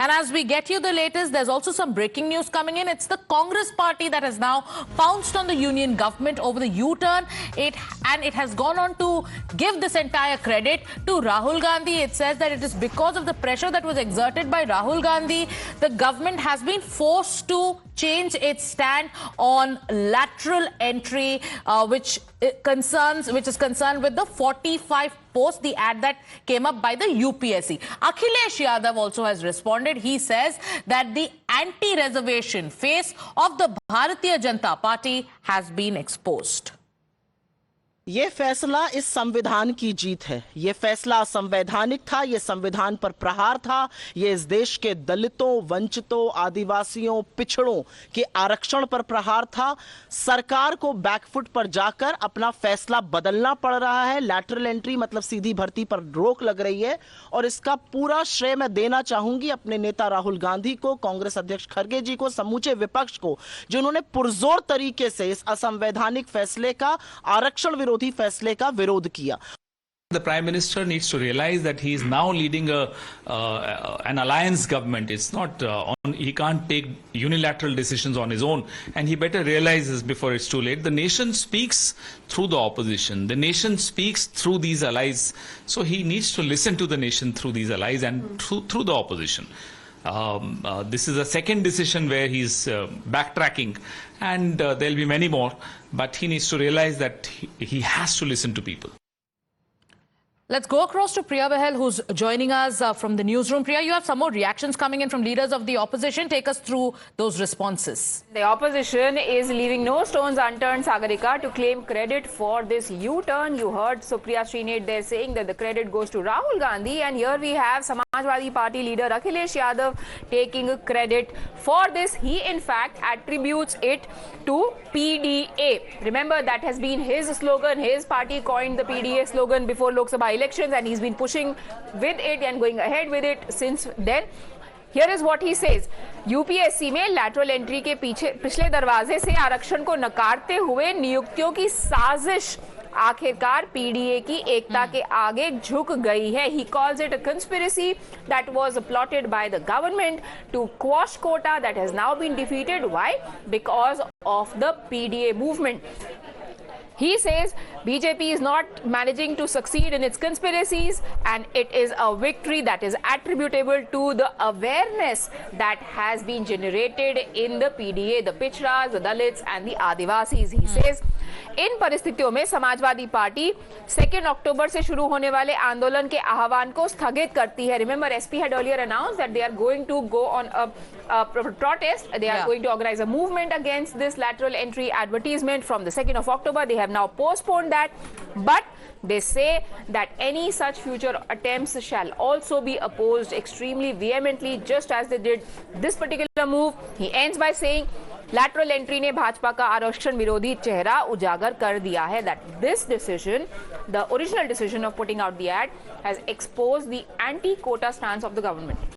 And as we get you the latest, there's also some breaking news coming in. It's the Congress party that has now pounced on the union government over the U-turn. It has gone on to give this entire credit to Rahul Gandhi. It says that it is because of the pressure that was exerted by Rahul Gandhi, the government has been forced to change its stand on lateral entry, which is concerned with the 45 posts, the ad that came up by the UPSC. Akhilesh Yadav also has responded. He says that the anti-reservation face of the Bharatiya Janata Party has been exposed. ये फैसला इस संविधान की जीत है। ये फैसला असंवैधानिक था, ये संविधान पर प्रहार था, ये इस देश के दलितों, वंचितों, आदिवासियों, पिछड़ों के आरक्षण पर प्रहार था। सरकार को बैकफुट पर जाकर अपना फैसला बदलना पड़ रहा है। लैटरल एंट्री मतलब सीधी भर्ती पर रोक लग रही है और इसका पूरा श्रेय मैं देना चाहूंगी अपने नेता राहुल गांधी को, कांग्रेस अध्यक्ष खड़गे जी को, समूचे विपक्ष को, जिन्होंने पुरजोर तरीके से इस असंवैधानिक फैसले का, आरक्षण फैसले का विरोध किया। The Prime Minister needs to realize that he is now leading an alliance government. It's not he can't take unilateral decisions on his own, and he better realize this before it's too late. The nation speaks through the opposition. The nation speaks through these allies. So he needs to listen to the nation through these allies and through the opposition. This is a second decision where he's backtracking, and there'll be many more, but he needs to realize that he has to listen to people. Let's go across to Priya Bahel, who's joining us from the newsroom. Priya, you have some more reactions coming in from leaders of the opposition. Take us through those responses. The opposition is leaving no stones unturned, Sagarika, to claim credit for this U-turn. You heard Supriya Srinath there saying that the credit goes to Rahul Gandhi, and here we have Samajwadi Party leader Akhilesh Yadav taking credit for this. He, in fact, attributes it to PDA. Remember, that has been his slogan. His party coined the PDA slogan before Lok Sabha elections, and he's been pushing with it and going ahead with it since then. Here is what he says. UPSC में lateral entry के पिछले दरवाजे से आरक्षण को नकारते हुए नियुक्तियों की साजिश आखिरकार पीडीए की एकता के आगे झुक गई है. He calls it a conspiracy that was plotted by the government to quash quota that has now been defeated. Why? Because of the PDA movement. He says BJP is not managing to succeed in its conspiracies, and it is a victory that is attributable to the awareness that has been generated in the PDA, the Pichras, the Dalits and the Adivasis. He says इन परिस्थितियों में Samajwadi party 2 अक्टूबर से शुरू होने वाले आंदोलन के आह्वान को स्थगित करती है. Remember, SP had earlier announced that they are going to go on a protest. They are going to organize a movement against this lateral entry advertisement from the 2nd of October. They have now postponed that, but they say that any such future attempts shall also be opposed extremely vehemently, just as they did this particular move. He ends by saying lateral entry ने भाजपा का आरक्षण विरोधी चेहरा उजागर कर दिया है. That this decision, the original decision of putting out the ad, has exposed the anti-quota stance of the government.